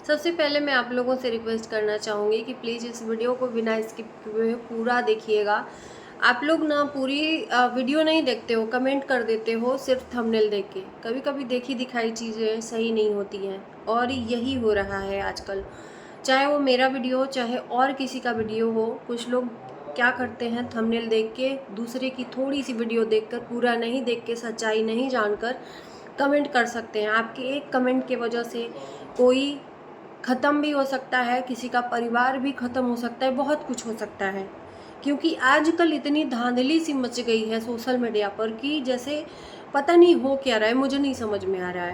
सबसे पहले मैं आप लोगों से रिक्वेस्ट करना चाहूँगी कि प्लीज़ इस वीडियो को बिना स्किप हुए पूरा देखिएगा। आप लोग ना पूरी वीडियो नहीं देखते हो, कमेंट कर देते हो सिर्फ थंबनेल देख के। कभी कभी देखी दिखाई चीज़ें सही नहीं होती हैं और यही हो रहा है आजकल। चाहे वो मेरा वीडियो हो, चाहे और किसी का वीडियो हो, कुछ लोग क्या करते हैं, थंबनेल देख के दूसरे की थोड़ी सी वीडियो देखकर, पूरा नहीं देख के, सच्चाई नहीं जानकर कमेंट कर सकते हैं। आपके एक कमेंट की वजह से कोई ख़त्म भी हो सकता है, किसी का परिवार भी ख़त्म हो सकता है, बहुत कुछ हो सकता है। क्योंकि आजकल इतनी धांधली सी मच गई है सोशल मीडिया पर कि जैसे पता नहीं हो क्या रहा है, मुझे नहीं समझ में आ रहा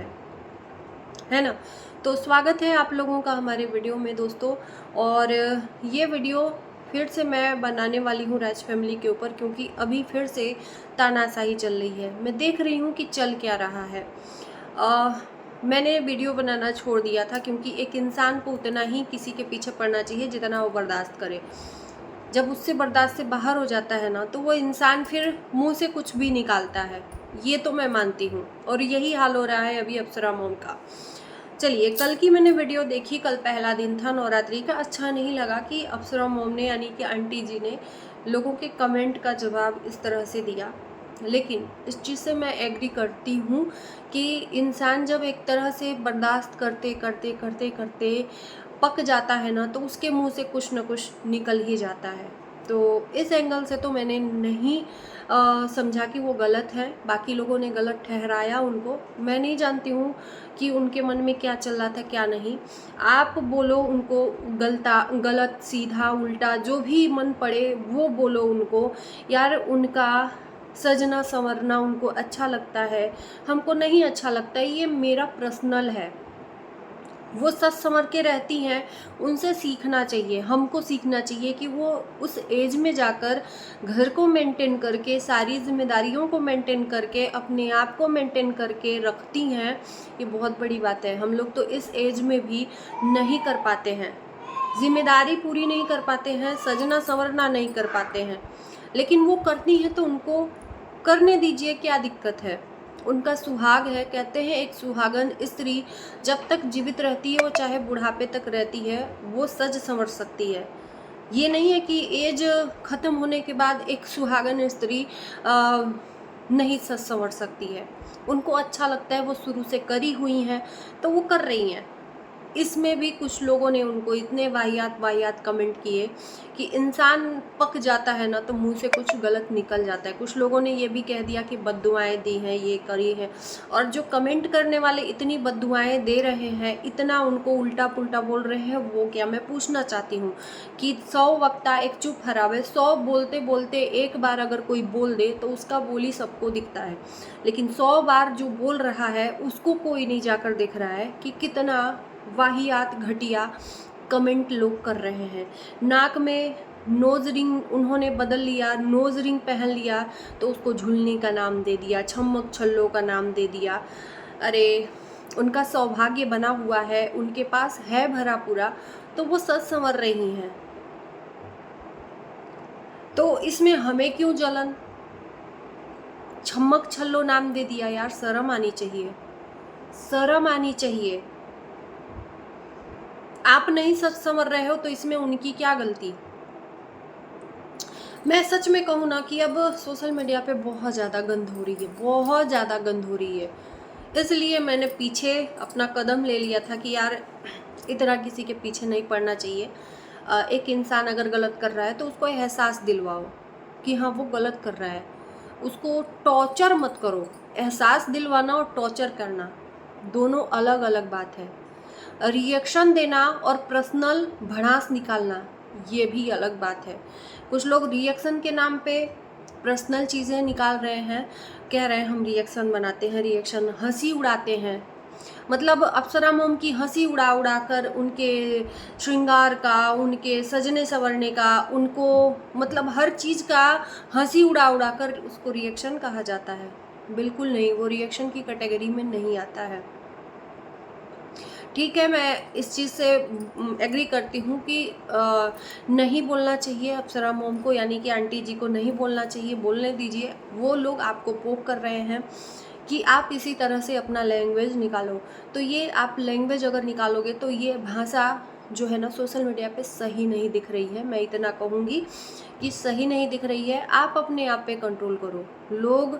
है ना। तो स्वागत है आप लोगों का हमारे वीडियो में दोस्तों। और ये वीडियो फिर से मैं बनाने वाली हूँ राज फैमिली के ऊपर, क्योंकि अभी फिर से तानाशाही चल रही है। मैं देख रही हूँ कि चल क्या रहा है। मैंने वीडियो बनाना छोड़ दिया था क्योंकि एक इंसान को उतना ही किसी के पीछे पड़ना चाहिए जितना वो बर्दाश्त करे। जब उससे बर्दाश्त से बाहर हो जाता है ना, तो वो इंसान फिर मुंह से कुछ भी निकालता है। ये तो मैं मानती हूँ और यही हाल हो रहा है अभी अप्सरा मॉम का। चलिए, कल की मैंने वीडियो देखी, कल पहला दिन था नवरात्रि का। अच्छा नहीं लगा कि अप्सरा मॉम ने, यानी कि आंटी जी ने, लोगों के कमेंट का जवाब इस तरह से दिया। लेकिन इस चीज़ से मैं एग्री करती हूँ कि इंसान जब एक तरह से बर्दाश्त करते करते करते करते पक जाता है ना, तो उसके मुंह से कुछ न कुछ निकल ही जाता है। तो इस एंगल से तो मैंने नहीं समझा कि वो गलत है। बाकी लोगों ने गलत ठहराया उनको। मैं नहीं जानती हूँ कि उनके मन में क्या चल रहा था, क्या नहीं। आप बोलो उनको गलत, सीधा, उल्टा, जो भी मन पड़े वो बोलो उनको। यार, उनका सजना संवरना उनको अच्छा लगता है, हमको नहीं अच्छा लगता है, ये मेरा पर्सनल है। वो सच संवर के रहती हैं, उनसे सीखना चाहिए, हमको सीखना चाहिए कि वो उस एज में जाकर घर को मेंटेन करके, सारी जिम्मेदारियों को मेंटेन करके, अपने आप को मेंटेन करके रखती हैं। ये बहुत बड़ी बात है। हम लोग तो इस एज में भी नहीं कर पाते हैं, जिम्मेदारी पूरी नहीं कर पाते हैं, सजना संवरना नहीं कर पाते हैं। लेकिन वो करती हैं तो उनको करने दीजिए, क्या दिक्कत है। उनका सुहाग है। कहते हैं एक सुहागन स्त्री जब तक जीवित रहती है, वो चाहे बुढ़ापे तक रहती है, वो सज संवर सकती है। ये नहीं है कि एज खत्म होने के बाद एक सुहागन स्त्री नहीं सज संवर सकती है। उनको अच्छा लगता है, वो शुरू से करी हुई हैं, तो वो कर रही हैं। इसमें भी कुछ लोगों ने उनको इतने वाहियात वाहियात कमेंट किए कि इंसान पक जाता है ना, तो मुंह से कुछ गलत निकल जाता है। कुछ लोगों ने ये भी कह दिया कि बद्दुआएं दी हैं, ये करी है। और जो कमेंट करने वाले इतनी बद्दुआएं दे रहे हैं, इतना उनको उल्टा पुल्टा बोल रहे हैं, वो क्या, मैं पूछना चाहती हूँ कि 100 वक्ता एक चुप हरावे। 100 बोलते बोलते एक बार अगर कोई बोल दे तो उसका बोली सबको दिखता है, लेकिन 100 बार जो बोल रहा है उसको कोई नहीं जाकर देख रहा है कि कितना वाहियात घटिया कमेंट लोग कर रहे हैं। नाक में नोज रिंग उन्होंने बदल लिया, नोज रिंग पहन लिया तो उसको झुलने का नाम दे दिया, छम्मक छल्लो का नाम दे दिया। अरे, उनका सौभाग्य बना हुआ है, उनके पास है भरा पूरा, तो वो सच संवर रही हैं। तो इसमें हमें क्यों जलन? छम्मक छल्लो नाम दे दिया। यार, शर्म आनी चाहिए, शर्म आनी चाहिए। आप नहीं सच संवर रहे हो तो इसमें उनकी क्या गलती? मैं सच में कहूँ ना कि अब सोशल मीडिया पे बहुत ज़्यादा गंद हो रही है, बहुत ज़्यादा गंद हो रही है। इसलिए मैंने पीछे अपना कदम ले लिया था कि यार, इतना किसी के पीछे नहीं पड़ना चाहिए। एक इंसान अगर गलत कर रहा है तो उसको एहसास दिलवाओ कि हाँ, वो गलत कर रहा है। उसको टॉर्चर मत करो। एहसास दिलवाना और टॉर्चर करना दोनों अलग अलग बात है। रिएक्शन देना और पर्सनल भड़ास निकालना, ये भी अलग बात है। कुछ लोग रिएक्शन के नाम पे पर्सनल चीज़ें निकाल रहे हैं, कह रहे हैं हम रिएक्शन बनाते हैं, रिएक्शन, हंसी उड़ाते हैं। मतलब अप्सरा मोम की हंसी उड़ा उड़ा कर, उनके श्रृंगार का, उनके सजने संवरने का, उनको मतलब हर चीज़ का हंसी उड़ा उड़ा कर उसको रिएक्शन कहा जाता है? बिल्कुल नहीं, वो रिएक्शन की कैटेगरी में नहीं आता है। ठीक है, मैं इस चीज़ से एग्री करती हूँ कि नहीं बोलना चाहिए अप्सरा मोम को, यानी कि आंटी जी को नहीं बोलना चाहिए, बोलने दीजिए। वो लोग आपको पोक कर रहे हैं कि आप इसी तरह से अपना लैंग्वेज निकालो। तो ये आप लैंग्वेज अगर निकालोगे तो ये भाषा जो है ना सोशल मीडिया पे सही नहीं दिख रही है। मैं इतना कहूँगी कि सही नहीं दिख रही है। आप अपने आप पे कंट्रोल करो। लोग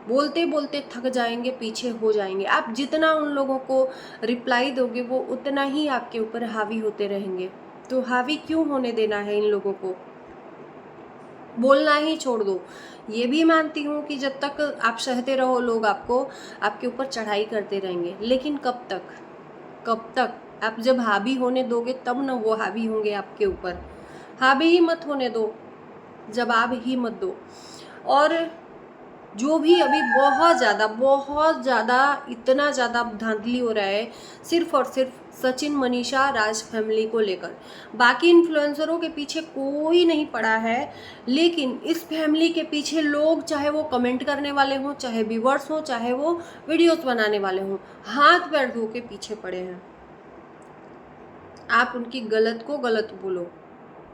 बोलते बोलते थक जाएंगे, पीछे हो जाएंगे। आप जितना उन लोगों को रिप्लाई दोगे वो उतना ही आपके ऊपर हावी होते रहेंगे। तो हावी क्यों होने देना है इन लोगों को, बोलना ही छोड़ दो। ये भी मानती हूँ कि जब तक आप सहते रहो लोग आपको आपके ऊपर चढ़ाई करते रहेंगे, लेकिन कब तक, कब तक? आप जब हावी होने दोगे तब ना वो हावी होंगे आपके ऊपर। हावी ही मत होने दो, जवाब ही मत दो। और जो भी अभी बहुत ज़्यादा इतना ज़्यादा धांधली हो रहा है सिर्फ और सिर्फ सचिन मनीषा राज फैमिली को लेकर। बाकी इन्फ्लुएंसरों के पीछे कोई नहीं पड़ा है, लेकिन इस फैमिली के पीछे लोग, चाहे वो कमेंट करने वाले हों, चाहे व्यूअर्स हों, चाहे वो वीडियोस बनाने वाले हों, हाथ पैर धो के पीछे पड़े हैं। आप उनकी गलत को गलत बोलो,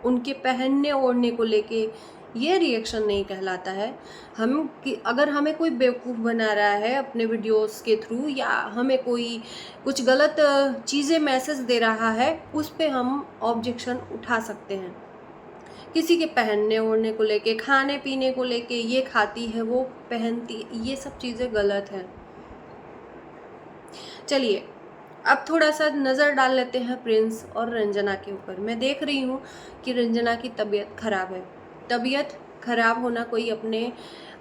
उनके पहनने ओढ़ने को लेके ये रिएक्शन नहीं कहलाता है। हम कि अगर हमें कोई बेवकूफ़ बना रहा है अपने वीडियोस के थ्रू, या हमें कोई कुछ गलत चीज़ें मैसेज दे रहा है, उस पे हम ऑब्जेक्शन उठा सकते हैं। किसी के पहनने ओढ़ने को लेके, खाने पीने को लेके, ये खाती है वो पहनती, ये सब चीज़ें गलत हैं। चलिए अब थोड़ा सा नज़र डाल लेते हैं प्रिंस और रंजना के ऊपर। मैं देख रही हूँ कि रंजना की तबीयत ख़राब है। तबीयत ख़राब होना कोई अपने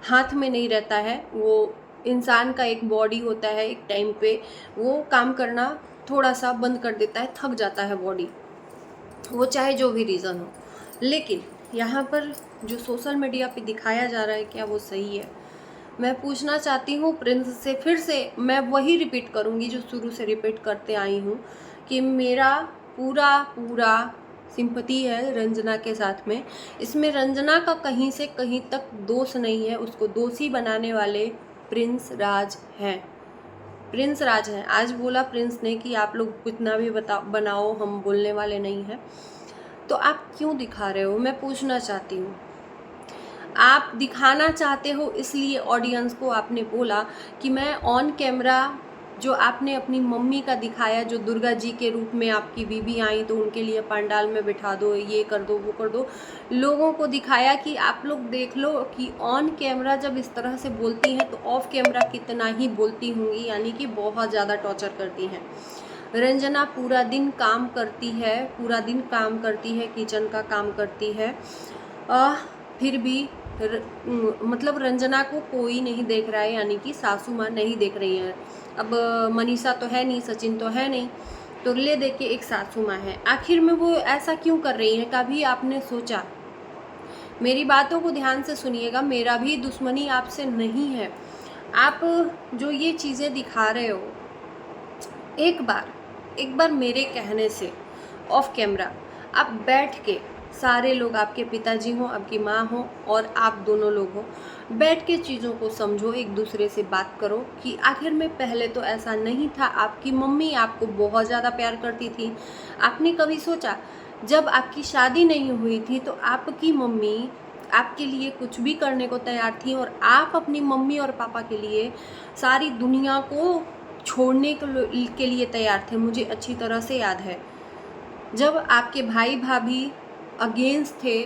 हाथ में नहीं रहता है। वो इंसान का एक बॉडी होता है, एक टाइम पे वो काम करना थोड़ा सा बंद कर देता है, थक जाता है बॉडी, वो चाहे जो भी रीज़न हो। लेकिन यहाँ पर जो सोशल मीडिया पे दिखाया जा रहा है, क्या वो सही है? मैं पूछना चाहती हूँ प्रिंस से, फिर से मैं वही रिपीट करूँगी जो शुरू से रिपीट करते आई हूँ कि मेरा पूरा सिंपैथी है रंजना के साथ में। इसमें रंजना का कहीं से कहीं तक दोष नहीं है, उसको दोषी बनाने वाले प्रिंस राज हैं। प्रिंस राज हैं। आज बोला प्रिंस ने कि आप लोग कितना भी बनाओ, हम बोलने वाले नहीं हैं। तो आप क्यों दिखा रहे हो, मैं पूछना चाहती हूँ। आप दिखाना चाहते हो इसलिए ऑडियंस को आपने बोला कि मैं ऑन कैमरा जो आपने अपनी मम्मी का दिखाया, जो दुर्गा जी के रूप में आपकी बीबी आई तो उनके लिए पंडाल में बिठा दो, ये कर दो, वो कर दो, लोगों को दिखाया कि आप लोग देख लो कि ऑन कैमरा जब इस तरह से बोलती हैं तो ऑफ कैमरा कितना ही बोलती होंगी, यानी कि बहुत ज़्यादा टॉर्चर करती हैं। रंजना पूरा दिन काम करती है, पूरा दिन काम करती है, किचन का काम करती है, फिर भी मतलब रंजना को कोई नहीं देख रहा है, यानी कि सासू माँ नहीं देख रही है। अब मनीषा तो है नहीं, सचिन तो है नहीं, तो ले दे के एक सासू माँ है। आखिर में वो ऐसा क्यों कर रही हैं? कभी आपने सोचा? मेरी बातों को ध्यान से सुनिएगा, मेरा भी दुश्मनी आपसे नहीं है। आप जो ये चीज़ें दिखा रहे हो, एक बार मेरे कहने से ऑफ कैमरा आप बैठ के, सारे लोग, आपके पिताजी हों, आपकी माँ हो और आप दोनों लोग हो, बैठ के चीज़ों को समझो, एक दूसरे से बात करो कि आखिर में पहले तो ऐसा नहीं था। आपकी मम्मी आपको बहुत ज़्यादा प्यार करती थी। आपने कभी सोचा जब आपकी शादी नहीं हुई थी तो आपकी मम्मी आपके लिए कुछ भी करने को तैयार थी, और आप अपनी मम्मी और पापा के लिए सारी दुनिया को छोड़ने के लिए तैयार थे। मुझे अच्छी तरह से याद है जब आपके भाई भाभी अगेंस्ट थे,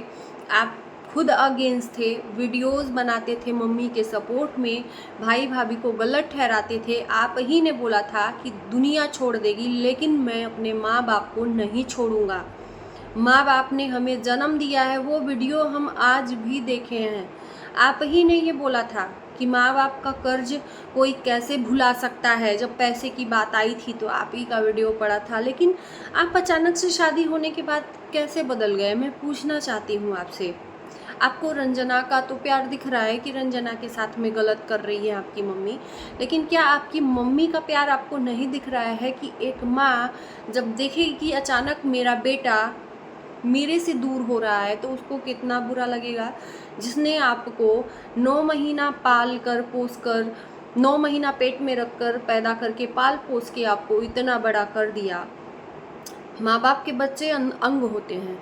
आप खुद अगेंस्ट थे, वीडियोस बनाते थे मम्मी के सपोर्ट में, भाई भाभी को गलत ठहराते थे। आप ही ने बोला था कि दुनिया छोड़ देगी, लेकिन मैं अपने माँ बाप को नहीं छोड़ूंगा। माँ बाप ने हमें जन्म दिया है, वो वीडियो हम आज भी देखे हैं। आप ही ने ये बोला था कि माँ बाप का कर्ज कोई कैसे भुला सकता है। जब पैसे की बात आई थी तो आप ही का वीडियो पड़ा था, लेकिन आप अचानक से शादी होने के बाद कैसे बदल गए? मैं पूछना चाहती हूँ आपसे। आपको रंजना का तो प्यार दिख रहा है कि रंजना के साथ में गलत कर रही है आपकी मम्मी, लेकिन क्या आपकी मम्मी का प्यार आपको नहीं दिख रहा है कि एक माँ जब देखेगी कि अचानक मेरा बेटा मेरे से दूर हो रहा है तो उसको कितना बुरा लगेगा? जिसने आपको 9 महीना पाल कर पोस कर, 9 महीना पेट में रख कर पैदा करके पाल पोस के आपको इतना बड़ा कर दिया। माँ बाप के बच्चे अंग होते हैं,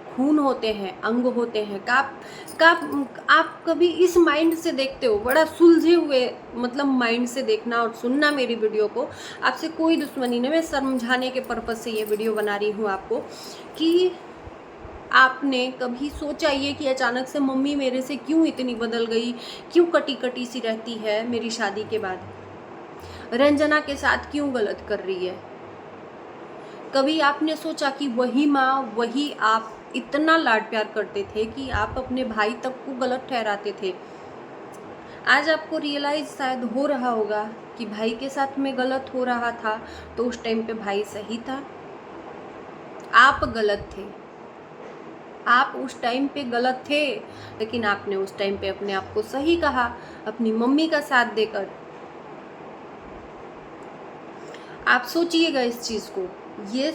खून होते हैं, अंग होते हैं। आप कभी इस माइंड से देखते हो, बड़ा सुलझे हुए मतलब माइंड से देखना और सुनना मेरी वीडियो को। आपसे कोई दुश्मनी नहीं, मैं समझाने के पर्पज़ से ये वीडियो बना रही हूँ आपको कि आपने कभी सोचा ये कि अचानक से मम्मी मेरे से क्यों इतनी बदल गई, क्यों कटी कटी सी रहती है मेरी शादी के बाद, रंजना के साथ क्यों गलत कर रही है। कभी आपने सोचा कि वही माँ, वही आप इतना लाड प्यार करते थे कि आप अपने भाई तक को गलत ठहराते थे। आज आपको रियलाइज शायद हो रहा होगा कि भाई के साथ में गलत हो रहा था, तो उस टाइम पे भाई सही था, आप गलत थे। आप उस टाइम पे गलत थे, लेकिन आपने उस टाइम पे अपने आप को सही कहा, अपनी मम्मी का साथ देकर। आप सोचिएगा इस चीज़ को, ये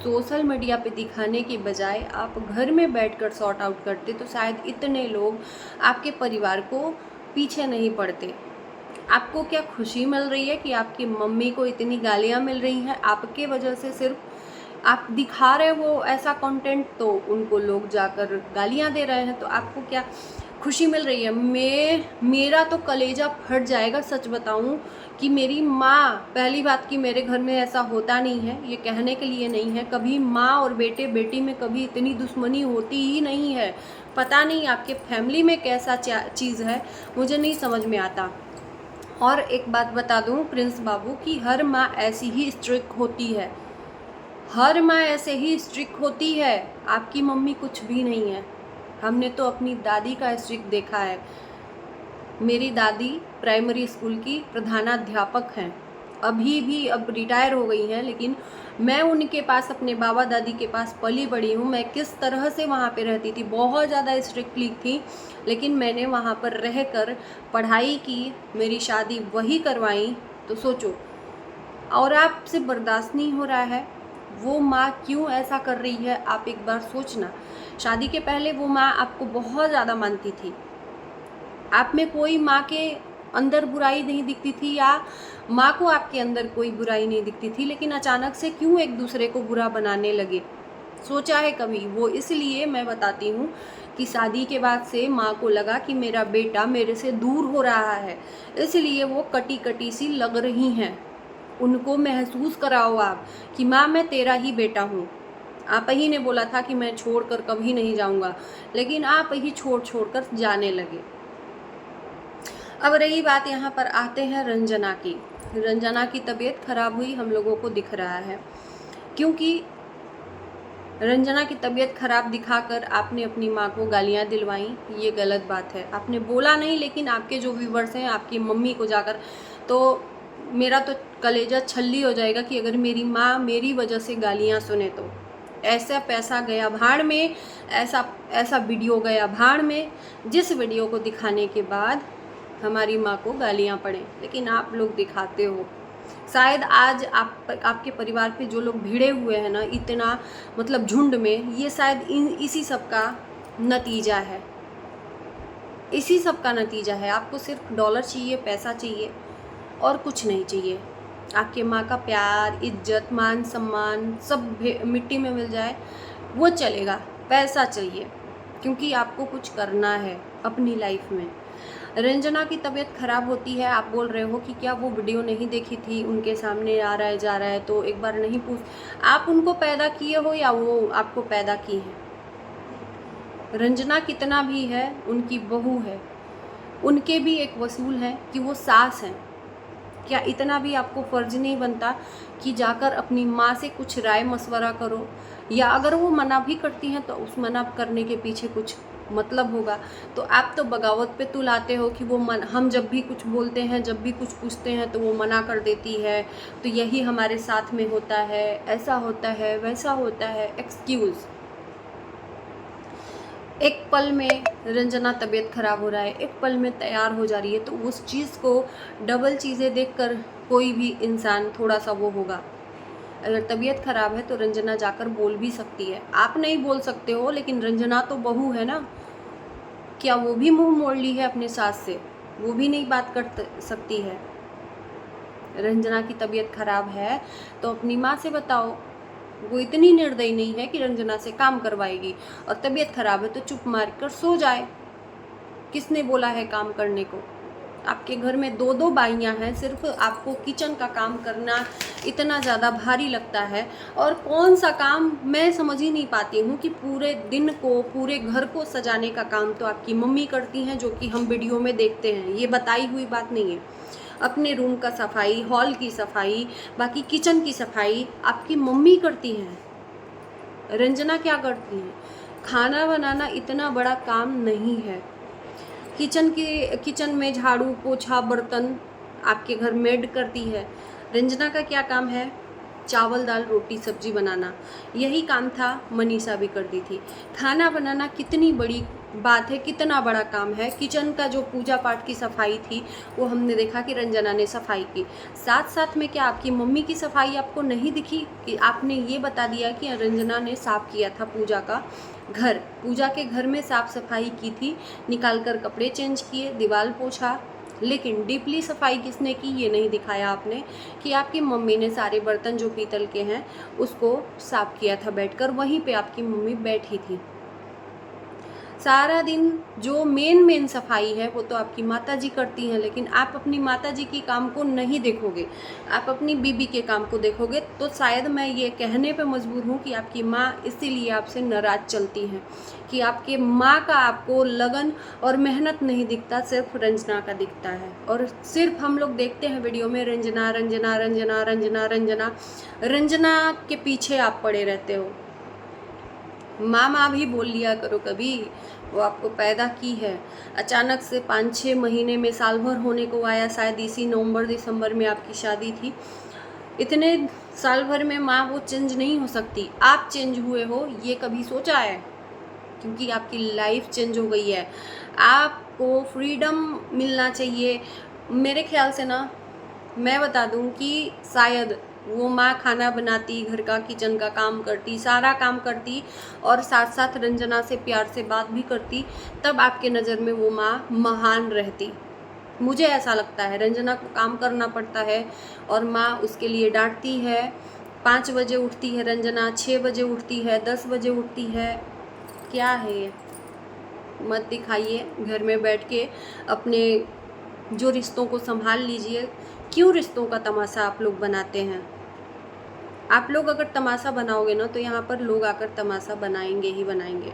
सोशल मीडिया पे दिखाने के बजाय आप घर में बैठकर सॉर्ट आउट करते तो शायद इतने लोग आपके परिवार को पीछे नहीं पड़ते। आपको क्या खुशी मिल रही है कि आपकी मम्मी को इतनी गालियाँ मिल रही हैं आपके वजह से? सिर्फ आप दिखा रहे हो ऐसा कंटेंट तो उनको लोग जाकर गालियाँ दे रहे हैं, तो आपको क्या खुशी मिल रही है? मेरा तो कलेजा फट जाएगा सच बताऊं कि मेरी माँ, पहली बात कि मेरे घर में ऐसा होता नहीं है, ये कहने के लिए नहीं है, कभी माँ और बेटे बेटी में कभी इतनी दुश्मनी होती ही नहीं है। पता नहीं आपके फैमिली में कैसा चीज़ है, मुझे नहीं समझ में आता। और एक बात बता दूं प्रिंस बाबू कि हर माँ ऐसी ही स्ट्रिक्ट होती है, हर माँ ऐसे ही स्ट्रिक्ट होती है। आपकी मम्मी कुछ भी नहीं है। हमने तो अपनी दादी का स्ट्रिक्ट देखा है। मेरी दादी प्राइमरी स्कूल की प्रधानाध्यापक हैं, अभी भी अब रिटायर हो गई हैं, लेकिन मैं उनके पास, अपने बाबा दादी के पास पली बड़ी हूँ। मैं किस तरह से वहाँ पे रहती थी, बहुत ज़्यादा स्ट्रिक्टली थी, लेकिन मैंने वहाँ पर रहकर पढ़ाई की, मेरी शादी वही करवाई। तो सोचो, और आपसे बर्दाश्त नहीं हो रहा है, वो माँ क्यों ऐसा कर रही है? आप एक बार सोचना। शादी के पहले वो माँ आपको बहुत ज़्यादा मानती थी, आप में कोई माँ के अंदर बुराई नहीं दिखती थी, या माँ को आपके अंदर कोई बुराई नहीं दिखती थी, लेकिन अचानक से क्यों एक दूसरे को बुरा बनाने लगे? सोचा है कभी? वो इसलिए मैं बताती हूँ कि शादी के बाद से माँ को लगा कि मेरा बेटा मेरे से दूर हो रहा है, इसलिए वो कटी कटी सी लग रही हैं। उनको महसूस कराओ आप कि माँ मैं तेरा ही बेटा हूँ। आप ही ने बोला था कि मैं छोड़कर कभी नहीं जाऊँगा, लेकिन आप ही छोड़ कर जाने लगे। अब रही बात, यहाँ पर आते हैं रंजना की। रंजना की तबीयत खराब हुई हम लोगों को दिख रहा है, क्योंकि रंजना की तबीयत खराब दिखाकर आपने अपनी माँ को गालियाँ दिलवाई, ये गलत बात है। आपने बोला नहीं, लेकिन आपके जो व्यूवर्स हैं, आपकी मम्मी को जाकर, तो मेरा तो कलेजा छल्ली हो जाएगा कि अगर मेरी माँ मेरी वजह से गालियाँ सुने तो। ऐसा पैसा गया भाड़ में, ऐसा वीडियो गया भाड़ में, जिस वीडियो को दिखाने के बाद हमारी माँ को गालियाँ पड़े, लेकिन आप लोग दिखाते हो। शायद आज आपके परिवार पे जो लोग भिड़े हुए हैं ना, इतना मतलब झुंड में, ये शायद इसी सब का नतीजा है, इसी सब का नतीजा है। आपको सिर्फ डॉलर चाहिए, पैसा चाहिए, और कुछ नहीं चाहिए। आपके माँ का प्यार, इज्जत, मान सम्मान सब मिट्टी में मिल जाए वो चलेगा, पैसा चाहिए, क्योंकि आपको कुछ करना है अपनी लाइफ में। रंजना की तबीयत खराब होती है, आप बोल रहे हो कि क्या वो वीडियो नहीं देखी थी, उनके सामने आ रहा है जा रहा है तो एक बार नहीं पूछ? आप उनको पैदा किए हो या वो आपको पैदा की है? रंजना कितना भी है, उनकी बहू है, उनके भी एक वसूल है कि वो सास हैं। क्या इतना भी आपको फ़र्ज नहीं बनता कि जाकर अपनी माँ से कुछ राय मशवरा करो, या अगर वो मना भी करती हैं तो उस मना करने के पीछे कुछ मतलब होगा। तो आप तो बगावत पे तुलाते हो कि वो हम जब भी कुछ बोलते हैं, जब भी कुछ पूछते हैं तो वो मना कर देती है, तो यही हमारे साथ में होता है, ऐसा होता है, वैसा होता है, एक्सक्यूज़। एक पल में रंजना तबीयत ख़राब हो रहा है, एक पल में तैयार हो जा रही है, तो उस चीज़ को डबल चीज़ें देखकर कोई भी इंसान थोड़ा सा वो होगा। अगर तबीयत ख़राब है तो रंजना जाकर बोल भी सकती है, आप नहीं बोल सकते हो, लेकिन रंजना तो बहू है ना, क्या वो भी मुंह मोड़ ली है अपने सास से? वो भी नहीं बात कर सकती है? रंजना की तबीयत ख़राब है तो अपनी माँ से बताओ, वो इतनी निर्दयी नहीं है कि रंजना से काम करवाएगी, और तबीयत खराब है तो चुप मार कर सो जाए। किसने बोला है काम करने को? आपके घर में 2-2 बाइयाँ हैं, सिर्फ आपको किचन का काम करना इतना ज़्यादा भारी लगता है। और कौन सा काम मैं समझ ही नहीं पाती हूँ कि पूरे दिन को, पूरे घर को सजाने का काम तो आपकी मम्मी करती हैं, जो कि हम वीडियो में देखते हैं, ये बताई हुई बात नहीं है। अपने रूम का सफाई, हॉल की सफाई, बाकी किचन की सफाई आपकी मम्मी करती हैं। रंजना क्या करती हैं? खाना बनाना इतना बड़ा काम नहीं है। किचन में झाड़ू पोछा बर्तन आपके घर मेड करती है। रंजना का क्या काम है? चावल दाल रोटी सब्जी बनाना। यही काम था मनीषा भी करती थी। खाना बनाना कितनी बड़ी बात है, कितना बड़ा काम है। किचन का जो पूजा पाठ की सफाई थी वो हमने देखा कि रंजना ने सफाई की। साथ साथ में क्या आपकी मम्मी की सफाई आपको नहीं दिखी? कि आपने ये बता दिया कि रंजना ने साफ़ किया था पूजा का घर, पूजा के घर में साफ़ सफाई की थी, निकाल कर कपड़े चेंज किए, दीवार पोछा। लेकिन डीपली सफाई किसने की ये नहीं दिखाया आपने, कि आपकी मम्मी ने सारे बर्तन जो पीतल के हैं उसको साफ़ किया था बैठकर, वहीं पे आपकी मम्मी बैठी थी। सारा दिन जो मेन सफाई है वो तो आपकी माताजी करती हैं, लेकिन आप अपनी माताजी की काम को नहीं देखोगे, आप अपनी बीबी के काम को देखोगे। तो शायद मैं ये कहने पे मजबूर हूँ कि आपकी माँ इसीलिए आपसे नाराज़ चलती हैं, कि आपके माँ का आपको लगन और मेहनत नहीं दिखता, सिर्फ रंजना का दिखता है। और सिर्फ हम लोग देखते हैं वीडियो में रंजना रंजना रंजना रंजना रंजना रंजना के पीछे आप पड़े रहते हो। माँ भी बोल लिया करो कभी, वो आपको पैदा की है। अचानक से 5-6 महीने में, साल भर होने को आया, शायद इसी नवंबर दिसंबर में आपकी शादी थी। इतने साल भर में माँ वो चेंज नहीं हो सकती। आप चेंज हुए हो ये कभी सोचा है? क्योंकि आपकी लाइफ चेंज हो गई है। आपको फ्रीडम मिलना चाहिए। मेरे ख्याल से ना, मैं बता दूं कि शायद वो माँ खाना बनाती, घर का किचन का काम करती, सारा काम करती, और साथ साथ रंजना से प्यार से बात भी करती, तब आपके नज़र में वो माँ महान रहती। मुझे ऐसा लगता है रंजना को काम करना पड़ता है और माँ उसके लिए डांटती है। 5 बजे उठती है रंजना, 6 बजे उठती है, 10 बजे उठती है। क्या है ये? मत दिखाइए। घर में बैठ के अपने जो रिश्तों को संभाल लीजिए। क्यों रिश्तों का तमाशा आप लोग बनाते हैं? आप लोग अगर तमाशा बनाओगे ना तो यहाँ पर लोग आकर तमाशा बनाएंगे ही बनाएंगे।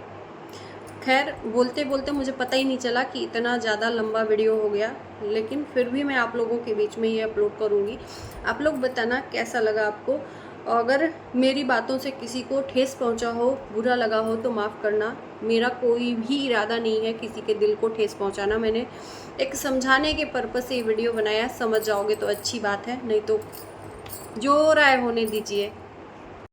खैर, बोलते बोलते मुझे पता ही नहीं चला कि इतना ज़्यादा लंबा वीडियो हो गया, लेकिन फिर भी मैं आप लोगों के बीच में ये अपलोड करूँगी। आप लोग बताना कैसा लगा आपको। अगर मेरी बातों से किसी को ठेस पहुंचा हो, बुरा लगा हो तो माफ़ करना। मेरा कोई भी इरादा नहीं है किसी के दिल को ठेस पहुंचाना। मैंने एक समझाने के पर्पज़ से ये वीडियो बनाया। समझ जाओगे तो अच्छी बात है, नहीं तो जो हो रहा है होने दीजिए।